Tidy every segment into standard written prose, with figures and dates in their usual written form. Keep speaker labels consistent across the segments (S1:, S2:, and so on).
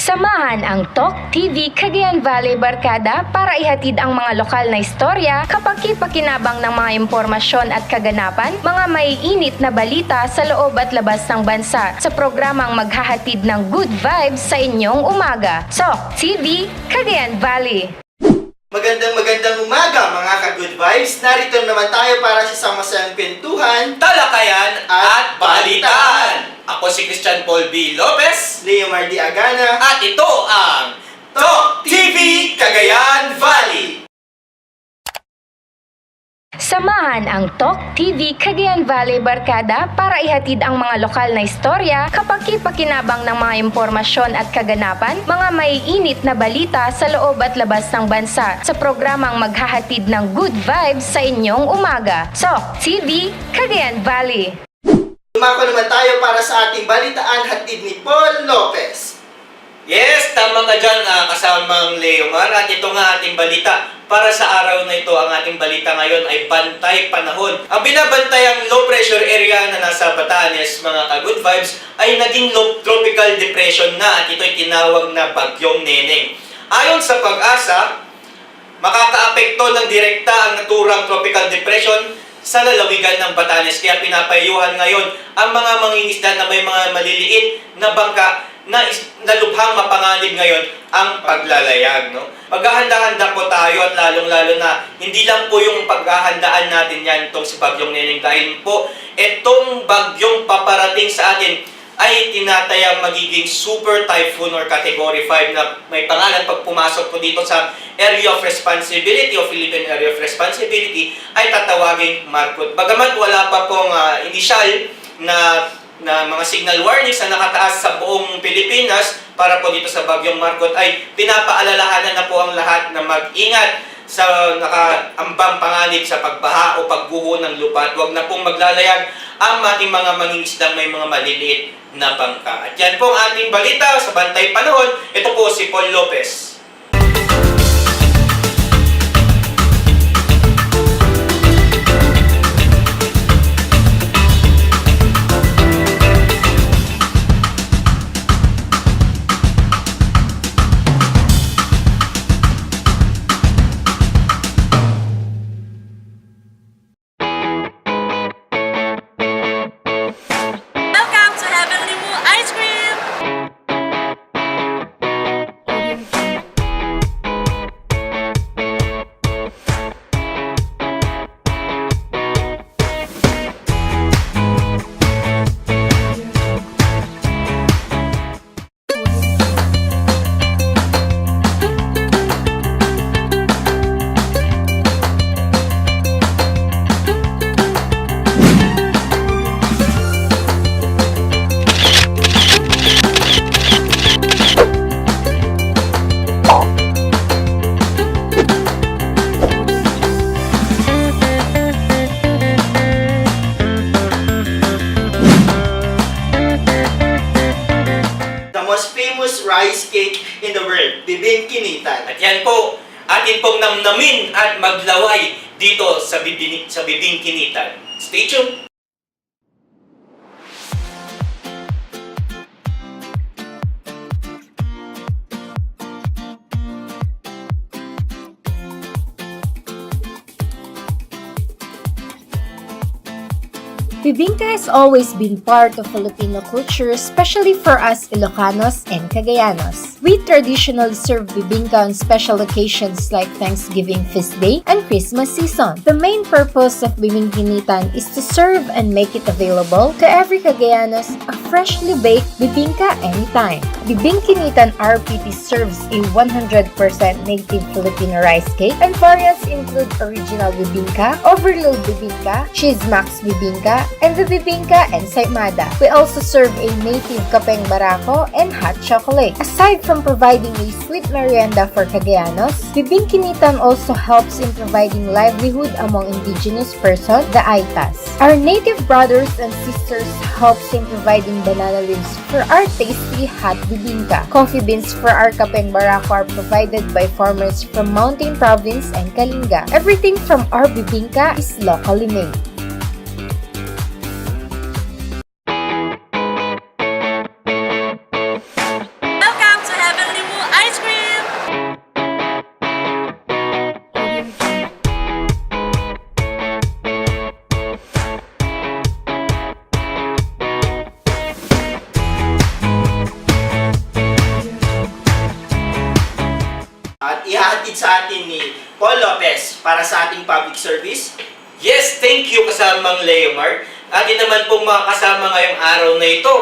S1: Samahan ang TalkTV Cagayan Valley Barkada para ihatid ang mga lokal na istorya, kapaki-pakinabang ng mga impormasyon at kaganapan, mga maiinit na balita sa loob at labas ng bansa sa programang maghahatid ng good vibes sa inyong umaga. TalkTV Cagayan Valley.
S2: Magandang umaga mga ka-good vibes. Narito naman tayo para sa masayang kwentuhan,
S3: talakayan at balitaan. Ako si Christian Paul B. Lopez.
S2: Leo Mardi Agana,
S3: At ito ang TalkTV Cagayan Valley.
S1: Samahan ang TalkTV Cagayan Valley Barkada para ihatid ang mga lokal na istorya, kapaki-pakinabang ng mga impormasyon at kaganapan, mga maiinit na balita sa loob at labas ng bansa sa programang maghahatid ng good vibes sa inyong umaga. TalkTV Cagayan Valley.
S2: Dumako naman tayo para sa ating balitaan, hatid ni Paul Lopez.
S3: Yes, tama ka dyan, kasamang Leomar. At ito nga ating balita. Para sa araw na ito, ang ating balita ngayon ay bantay panahon. Ang binabantayang low pressure area na nasa Batanes, mga ka-good vibes, ay naging low tropical depression na at ito'y tinawag na bagyong NENE. Ayon sa Pag-asa, makakaapekto ng direkta ang naturang tropical depression sa lalawigan ng Batanes. Kaya pinapayuhan ngayon ang mga mangingisda na may mga maliliit na bangka na lubhang mapanganib ngayon ang paglalayag. No? Maghahanda-handa po tayo at lalong-lalo na hindi lang po yung paghahandaan natin yan itong si Bagyong NENE, dahil po itong bagyong paparating sa atin ay tinatayang magiging super typhoon or category 5 na may pangalan. Pag pumasok po dito sa area of responsibility o Philippine area of responsibility ay tatawagin Marcot. Bagamat wala pa pong initial na mga signal warnings na nakataas sa buong Pilipinas para po dito sa Bagyong Marcot, ay pinapaalalahanan na po ang lahat na mag-ingat sa nakaambang panganib sa pagbaha o pagguho ng lupa, at huwag na pong maglalayag ang ating mga mangingisdang may mga maliliit na bangka. At yan po ang ating balita sa bantay panahon. Ito po si Paul Lopez.
S2: Rice cake in the world, bibingkinitan.
S3: At yan po, atin pong namnamin at maglaway dito sa bibingkinitan. Stay tuned!
S4: Bibingka has always been part of Filipino culture, especially for us Ilocanos and Cagayanos. We traditionally serve bibingka on special occasions like Thanksgiving Feast Day and Christmas season. The main purpose of bibingkinitan is to serve and make it available to every Cagayanos a freshly baked bibingka anytime. Bibingkinitan RPT serves a 100% native Filipino rice cake, and variants include original bibingka, overload bibingka, cheese max bibingka, and the bibingka ensaymada. We also serve a native kapeng barako and hot chocolate. Aside from providing a sweet merienda for Cagayanos, bibingkinitan also helps in providing livelihood among indigenous persons, the Aitas. Our native brothers and sisters helps in providing banana leaves for our tasty hot bibingka. Coffee beans for our kapeng barako are provided by farmers from Mountain Province and Kalinga. Everything from our bibingka is locally made.
S5: Welcome to Heavenly
S2: Paul Lopez para sa ating public service.
S3: Yes, thank you kasamang Leomar. Atin naman pong mga kasama ngayong araw na ito.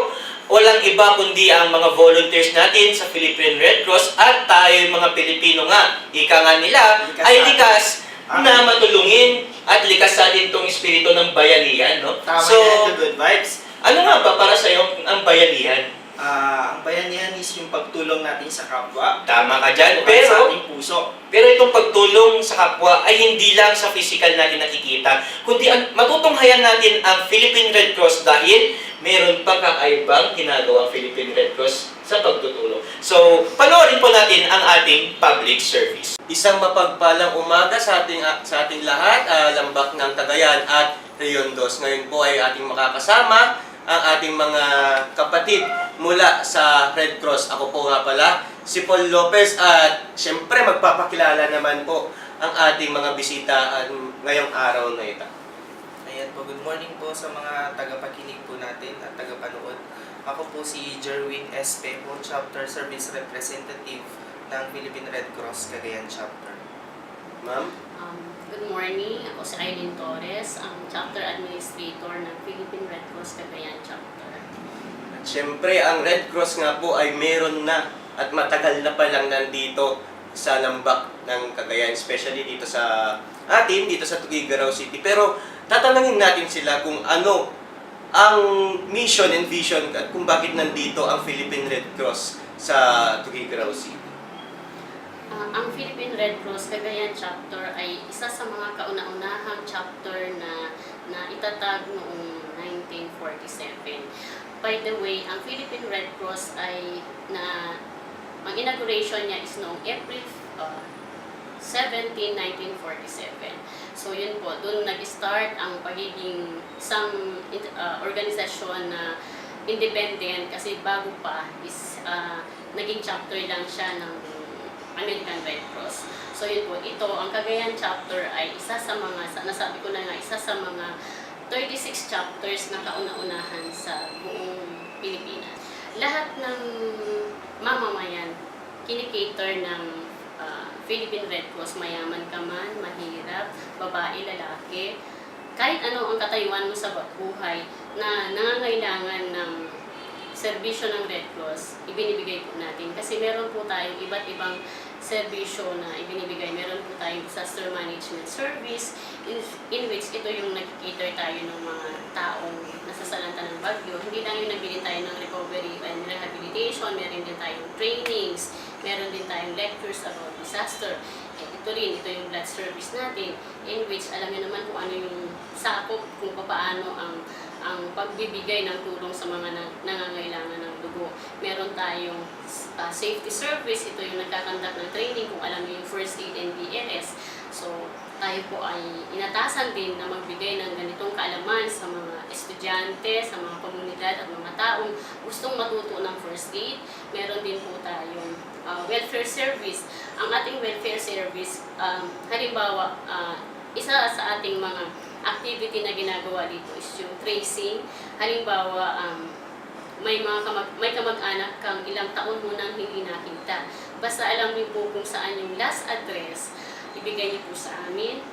S3: Walang iba kundi ang mga volunteers natin sa Philippine Red Cross at tayo mga Pilipino nga. Ika nga nila ay likas na matulungin at likas sa atin itong espiritu ng bayanihan. No?
S2: Tama
S3: So,
S2: yan, the good vibes.
S3: ano nga ba para sa iyo ang bayanihan?
S2: Ang bayanihan is yung pagtulong natin sa kapwa.
S3: Tama ka dyan.
S2: Sa
S3: Pero
S2: ating puso.
S3: itong pagtulong sa kapwa ay hindi lang sa physical natin nakikita, kundi matutunghayan natin ang Philippine Red Cross dahil meron pang kakaibang ginagawa ang Philippine Red Cross sa pagtutulong. So, panoorin po natin ang ating public service. Isang mapagpalang umaga sa ating lahat, lambak ng Cagayan at Riondos. Ngayon po ay ating makakasama ang ating mga kapatid mula sa Red Cross. Ako po nga pala, si Paul Lopez at siyempre magpapakilala naman po ang ating mga bisita ngayong araw na ito.
S5: Ayan po, good morning po sa mga tagapakinig po natin at tagapanood. Ako po si Jerwin Espejo, Chapter Service Representative ng Philippine Red Cross Cagayan Chapter.
S3: Ma'am?
S6: Good morning. Ako si Aileen Torres, ang Chapter Administrator ng Philippine Red Cross Cagayan Chapter.
S3: At siyempre, ang Red Cross nga po ay meron na at matagal na palang nandito sa lambak ng Cagayan, especially dito sa dito sa Tuguegarao City. Pero tatanungin natin sila kung ano ang mission and vision at kung bakit nandito ang Philippine Red Cross sa Tuguegarao City.
S6: Ang Philippine Red Cross Cagayan Chapter ay isa sa mga kauna-unahang chapter na itatag noong 1947. By the way, ang Philippine Red Cross ay ang inauguration niya is noong April 17, 1947. So yun po, doon nag-start ang pagiging isang organisasyon na independent kasi bago pa is naging chapter lang siya ng American Red Cross. So yun po, ito, ang Cagayan Chapter ay isa sa mga, nasabi ko na nga, isa sa mga 36 chapters na kauna-unahan sa buong Pilipinas. Lahat ng mamamayan, kinikater ng Philippine Red Cross, mayaman ka man, mahirap, babae, lalaki, kahit ano ang katayuan mo sa buhay na nangangailangan ng serbisyo ng Red Cross, ibinibigay po natin. Kasi meron po tayong iba't ibang serbisyo na ibinibigay. Meron po tayong disaster management service in which ito yung nag-cater tayo ng mga taong nasasalanta ng bagyo. Hindi lang yung nagbili tayo ng recovery and rehabilitation, meron din tayong trainings, meron din tayong lectures about disaster. Ito rin, ito yung blood service natin in which alam niyo naman kung ano yung sakop, kung paano ang pagbibigay ng tulong sa mga nangangailangan ng dugo. Meron tayong safety service, ito yung nagkakandak ng training kung alam niyo yung first aid and BLS. So, tayo po ay inatasan din na magbigay ng ganitong kaalaman sa mga estudyante, sa mga komunidad at mga taong gustong matuto ng first aid. Meron din po tayong welfare service. Ang ating welfare service, halimbawa, isa sa ating mga activity na ginagawa dito is yung tracing. Halimbawa, may kamag-anak kang ilang taon mo nang hindi nakita. Basta alam niyo po kung saan yung last address, ibigay niyo po sa amin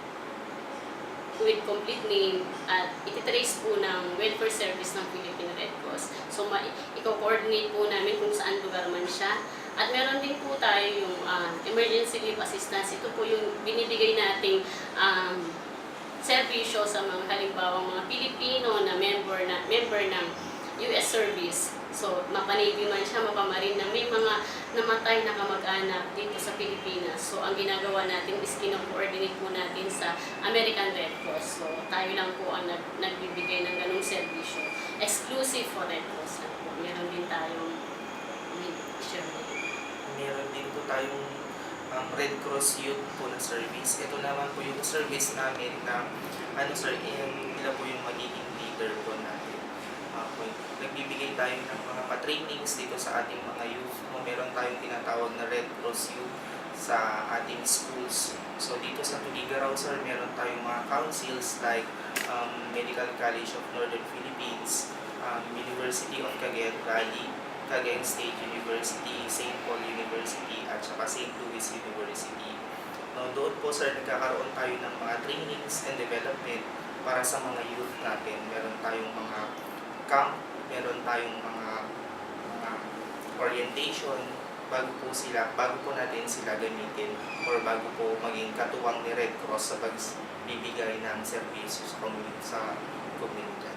S6: with complete name at ititrace po ng welfare service ng Philippine Red Cross. So, i-coordinate po namin kung saan lugar man siya. At meron din po tayo yung emergency leave assistance. Ito po yung binibigay nating serbisyo sa mga halimbawa mga Pilipino na member ng US service. So, mapa-Navy man siya, mapa-Marine na may mga namatay na kamag-anak dito sa Pilipinas. So, ang ginagawa natin is kino-coordinate po natin sa American Red Cross. So, tayo lang po ang nagbibigay ng ganung serbisyo. Exclusive for Red Cross lang po. Meron din tayong
S5: Meron din po tayong Red Cross Youth po na service. Ito naman po yung service namin na nila po yung magiging leader po natin. Nagbibigay tayo ng mga pa-trainings dito sa ating mga youth. Meron tayong tinatawag na Red Cross Youth sa ating schools. So dito sa Tuguegarao, sir, meron tayong mga councils like Medical College of Northern Philippines, University of Cagayan Valley, Cagayan State University, St. Paul University, at saka St. Louis University. No, doon po sir, nagkakaroon tayo ng mga trainings and development para sa mga youth natin. Meron tayong mga camp, meron tayong mga orientation bago po natin sila gamitin or bago po maging katuwang ni Red Cross sa pagbibigay ng serbisyo sa komunidad.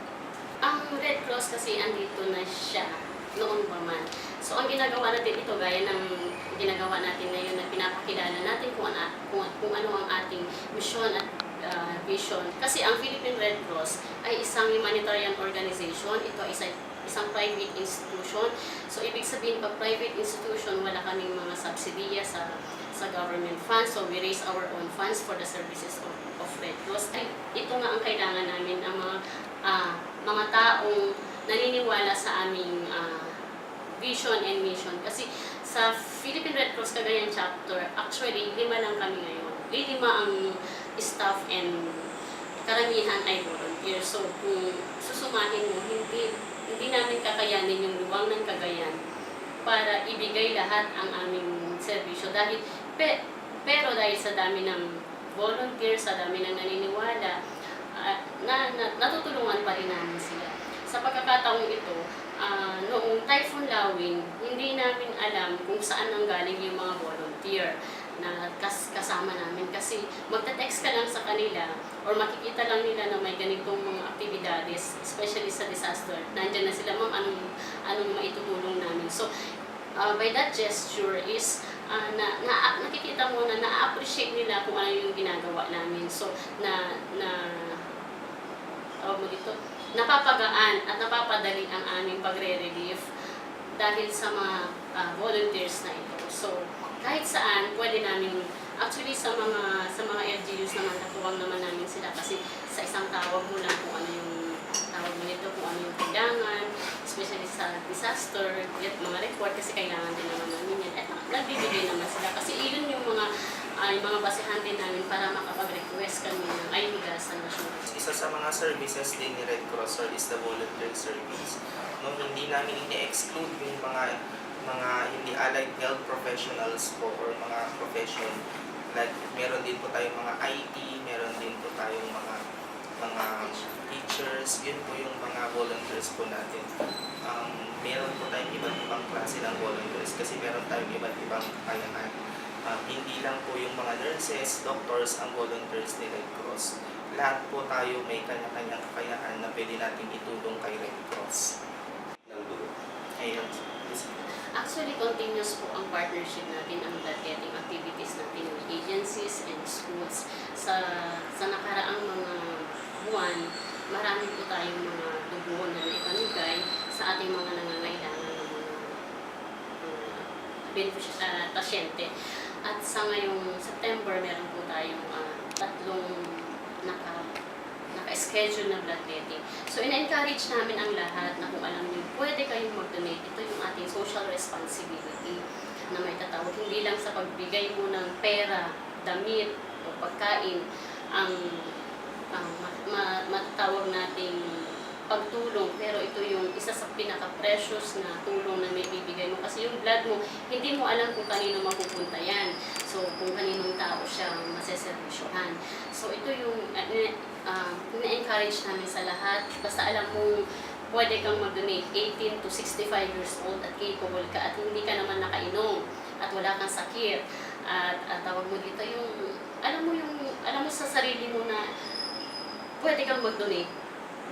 S6: Ang Red Cross kasi andito na siya noon pa man. So ang ginagawa natin ito, gaya ng ginagawa natin ngayon na pinapakilala natin kung ano ang ating mission at vision. Kasi ang Philippine Red Cross ay isang humanitarian organization. Ito ay isang private institution. So ibig sabihin, pag private institution, wala kaming mga subsidiya sa government funds. So we raise our own funds for the services of Red Cross. Ay, ito nga ang kailangan namin, ang mga taong naniniwala sa aming vision and mission. Kasi sa Philippine Red Cross Cagayan chapter, actually 5 lang kami ngayon. 5 ang staff and karamihan ay volunteer. So kung susumahin mo, hindi namin kakayanin yung luwang ng Cagayan para ibigay lahat ang aming serbisyo. Pero dahil sa dami ng volunteer, sa dami ng naniniwala, natutulungan pa rin namin sila. Sa pagkakataong ito, noong Typhoon Lawin, hindi namin alam kung saan nanggaling yung mga volunteer na kasama namin. Kasi magte-text ka lang sa kanila or makikita lang nila na may ganitong mga aktibidades, especially sa disaster. Nandiyan na sila, ma'am, anong maitutulong namin. So, by that gesture is nakikita mo na na-appreciate nila kung ano yung ginagawa namin. So, napapagaan at napapadali ang aming pagre-relief dahil sa mga volunteers na ito. So, kahit saan, pwede namin, actually sa mga LGUs naman, natuwang naman namin sila kasi sa isang tawag mo lang kung ano yung tawag mo nito, kung ano yung kailangan, especially sa disaster, mga report kasi kailangan din naman namin yan. At nagbibigay naman sila kasi yun yung mga basehan din namin para makapag-request kami ng ayuda sa national.
S5: Isa sa mga services din ni Red Cross is the volunteer service. No, hindi namin ini-exclude yung mga hindi allied health professionals po or mga profession. Like, meron din po tayong mga IT, meron din po tayong mga teachers, yun po yung mga volunteers po natin. Meron po tayong iba't ibang klase ng volunteers kasi meron tayong iba't ibang kakayahan. Hindi lang po yung mga nurses, doctors ang volunteers ni Red Cross. Lahat po tayo may kanya-kanyang kakayahan na pwede natin itulong kay Red Cross. Ayun.
S6: Actually, continuous po ang partnership natin, ang bloodletting activities natin with agencies and schools. Sa nakaraang mga buwan, marami po tayong mga dugo na ipanugay sa ating mga nangangailangan ng mga pasyente. At sa ngayong September, meron po tayong 3 naka-schedule na bloodletting. So, ina-encourage namin ang lahat na kung alam niyo, pwede kayong mag-donate. Ito yung ating social responsibility na may tatawag. Hindi lang sa pagbigay mo ng pera, damit, o pagkain, ang matatawag nating pagtulong, pero ito yung isa sa pinaka-precious na tulong na may bibigay mo. Kasi yung blood mo, hindi mo alam kung kanino mapupunta yan. So, kung kaninong tao siya maseservisyohan. So, ito yung ina-encourage namin sa lahat. Basta alam mo, pwede kang mag-donate 18 to 65 years old at capable ka at hindi ka naman nakainom at wala kang sakit. At tawag mo dito yung, alam mo sa sarili mo na pwede kang mag-donate.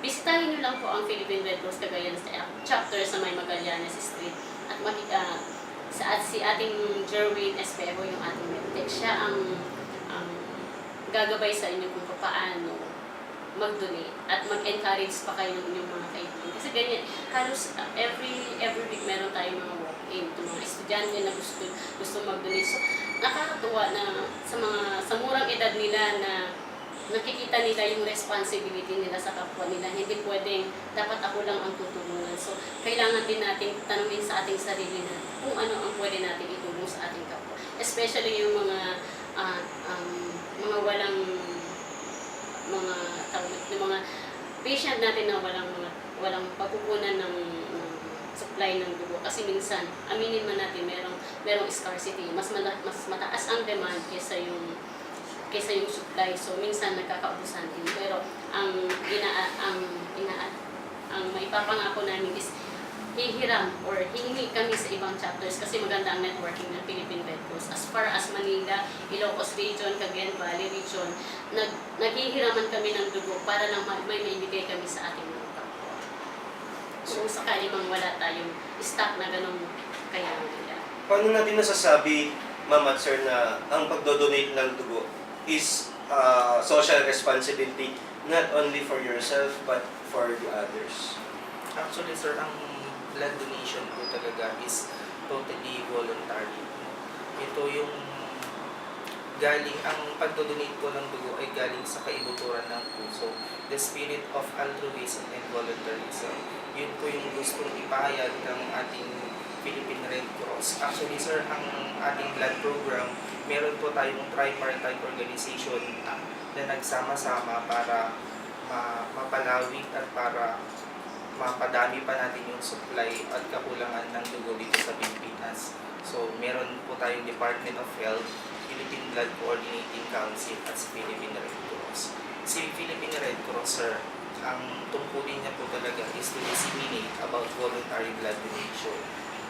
S6: Bisitahin nyo lang po ang Philippine Red Cross Cagayan chapter sa May Magallanes Street at si ating Jerwin Espejo, yung ating medtech, siya ang gagabay sa inyo kung paano mag-donate at mag-encourage pa kayo ng inyong mga kaibigan. Kasi ganyan, halos every week meron tayong mga walk-in, mga estudyante na gusto mag-donate. So, nakakatuwa na sa murang edad nila na nakikita nila yung responsibility nila sa kapwa nila. Hindi pwedeng, dapat ako lang ang tutulungan. So, kailangan din natin tanungin sa ating sarili na kung ano ang pwede natin itulong sa ating kapwa. Especially yung mga walang mga patient natin na walang pagkukunan ng supply ng dugo. Kasi minsan, aminin man natin, merong scarcity. Mas mataas ang demand kaysa yung kaysa yung supply. So minsan nagkakaubusan din. Pero ang maipapangako namin is hihiram or hihingi kami sa ibang chapters kasi maganda ang networking ng Philippine Red Cross. As far as Manila, Ilocos Region, Cagayan Valley Region, naghihiraman kami ng dugo para lang may maibigay kami sa ating mga kapwa. Kung sakali mang wala tayong stock na ganun kaya nila.
S7: Paano natin nasasabi, ma'am at sir, na ang pagdodonate ng dugo is social responsibility not only for yourself but for the others?
S5: Actually, sir, ang blood donation po talaga is totally voluntary. Ito yung ang pagdodonate po ng dugo ay galing sa kaibuturan ng puso. The spirit of altruism and voluntarism. Yun po yung gustong ipahayag ng ating Philippine Red Cross. Actually, sir, ang ating blood program, meron po tayong tripartite organization na nagsama-sama para mapalawig at para mapadami pa natin yung supply at kakulangan ng dugo dito sa Pilipinas. So, meron po tayong Department of Health, Philippine Blood Coordinating Council at si Philippine Red Cross. Si Philippine Red Cross, sir, ang tungkulin niya po talaga is to disseminate about voluntary blood donation.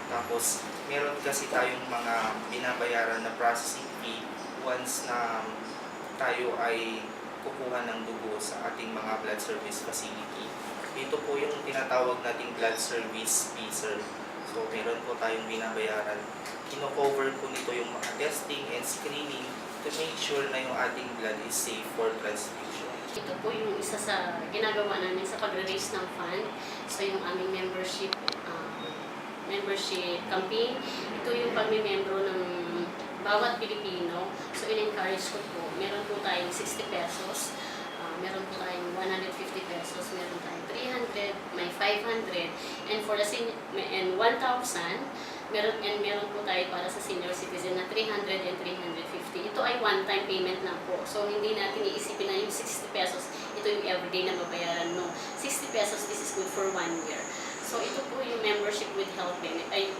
S5: Tapos, meron kasi tayong mga binabayaran na processing fee once na tayo ay kukuha ng dugo sa ating mga blood service facility. Ito po yung tinatawag nating blood service fee, sir. So, meron po tayong binabayaran. Kino-cover po nito yung mga testing and screening to make sure na yung ating blood is safe for transfusion.
S6: Ito po yung isa sa ginagawa namin sa pag-raise ng fund. So, yung aming membership campaign. Ito yung pagmimembro ng bawat Pilipino. So, in-encourage ko po. Meron po tayong 60 pesos. Meron po tayong 150 pesos, meron tayong 300, may 500, and for the and 1,000, meron po tayo para sa senior citizen na 300 and 350. Ito ay one-time payment lang po. So, hindi natin iisipin na yung 60 pesos, ito yung everyday na babayaran. No, 60 pesos, this is good for 1 year. So, ito po yung membership with health benefit,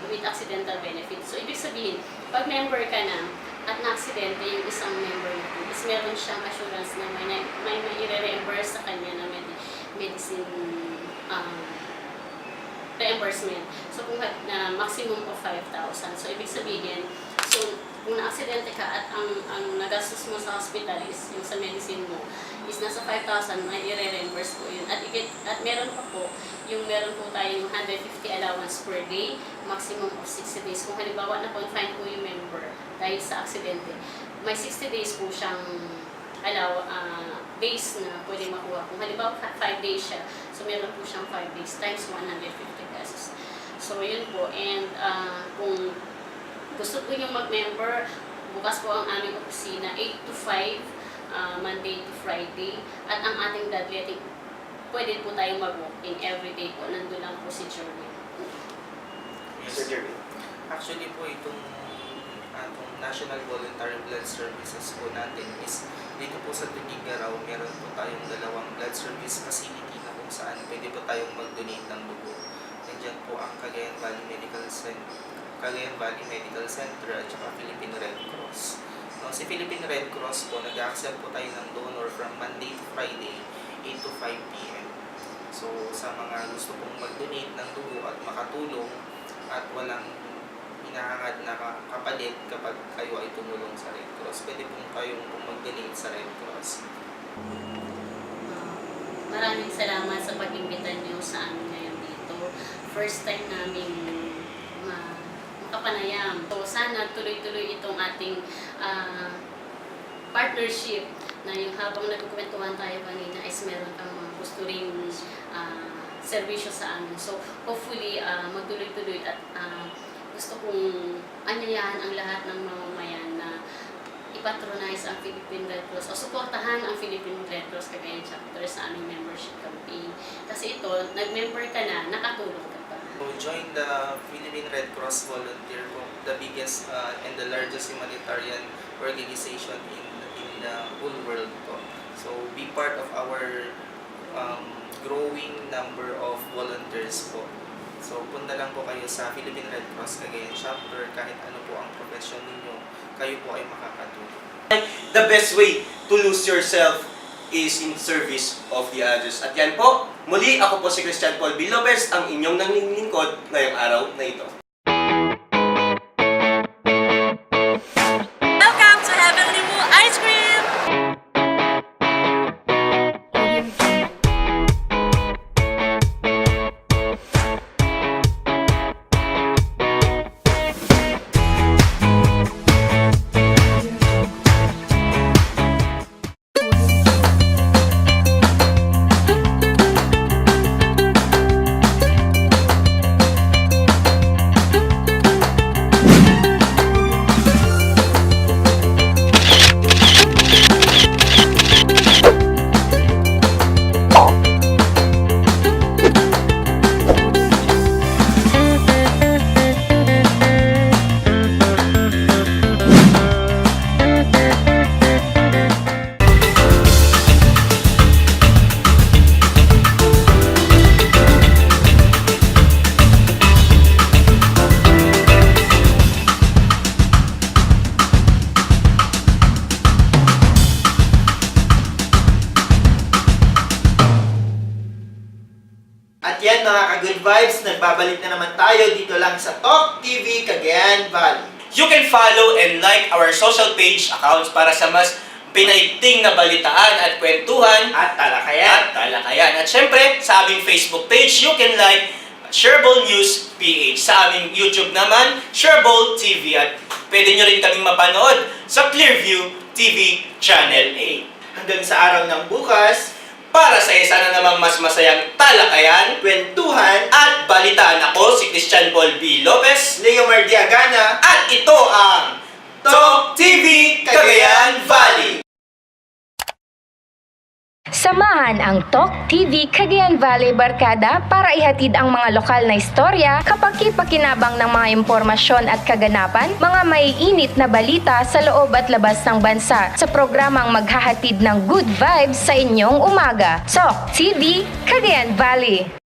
S6: with accidental benefit. So, ibig sabihin, pag member ka na, at na-aksidente yung isang member natin, is meron siyang assurance na may i-reimburse sa kanya na medicine reimbursement. So, kung na maximum of 5,000. So, ibig sabihin, so, kung na-aksidente ka at ang nagastos mo sa hospital is yung sa medicine mo, is nasa 5,000, may i-reimburse po yun. At meron pa po, meron po tayong 150 allowance per day, maximum of 60 days. Kung halimbawa na-confine po yung member dahil sa aksidente, may 60 days po siyang days na pwede makuha. Kung halimbawa 5 days siya, so meron po siyang 5 days times 150 pesos. So yun po, and kung gusto po yung mag-member, bukas po ang aming opisina 8 to 5, Monday to Friday, at ang ating bloodletting, pwede po tayong mag-walk-in everyday po. Nandun lang po si Jeremy.
S7: Sir Jeremy.
S5: Actually po, itong National Voluntary Blood Services po natin is dito po sa Tugigaraw, meron po tayong 2 blood service facility na kung saan pwede po tayong mag-donate ng dugo. Nandiyan po ang Cagayan Valley Medical Center at saka Philippine Red Cross. No, si Philippine Red Cross po, nag-accept po tayo ng donor from Monday to Friday, 8 to 5 p.m. So, sa mga gusto pong mag-donate ng dugo at makatulong at walang hinahangad na kapalit kapag kayo ay tumulong sa Red Cross, pwede pong kayong mag-donate sa Red Cross.
S6: Maraming salamat sa pag-imbita niyo sa amin ngayon dito. First time namin makapanayam. So, sana tuloy-tuloy itong ating partnership na yung habang nagkukwentuhan tayo kanina is meron kang mga gusto ring serbisyo sa amin. So, hopefully, magtuloy-tuloy at gusto kong anyayahan ang lahat ng mamamayan na ipatronize ang Philippine Red Cross o suportahan ang Philippine Red Cross Cagayan Chapter sa aming membership campaign. Kasi ito, nag-member ka na, nakatulong ka pa.
S5: So, join the Philippine Red Cross Volunteer po, the biggest and the largest humanitarian organization in the whole world po. So, be part of our growing number of volunteers po So, punta lang po kayo sa Philippine Red Cross Cagayan chapter. Kahit ano po ang profession ninyo, kayo po ay makakatulong.
S7: The best way to lose yourself is in service of the others. At yan po, muli ako po si Christian Paul B. Lopez, ang inyong nanglilingkod ngayong araw na ito.
S8: Welcome to Heavenly Moon Ice Cream!
S2: At yan mga ka-good vibes, nagbabalik na naman tayo dito lang sa TalkTV Cagayan Valley.
S3: You can follow and like our social page accounts para sa mas pinaigting na balitaan at kwentuhan
S2: At talakayan.
S3: At syempre, sa aming Facebook page, you can like Shareable News PH. Sa aming YouTube naman, Shareable TV. At pwede nyo rin kaming mapanood sa Clearview TV Channel 8.
S2: Hanggang sa araw ng bukas,
S3: Para sa isa na namang mas masayang talakayan
S2: kwentuhan,
S3: at balitaan, ako si Christian Paul B. Lopez.
S2: Leo Mardiagana,
S3: At ito ang TalkTV Cagayan Valley.
S1: Samahan ang TalkTV Cagayan Valley Barkada para ihatid ang mga lokal na istorya, kapaki-pakinabang ng mga impormasyon at kaganapan, mga maiinit na balita sa loob at labas ng bansa sa programang maghahatid ng good vibes sa inyong umaga. TalkTV Cagayan Valley.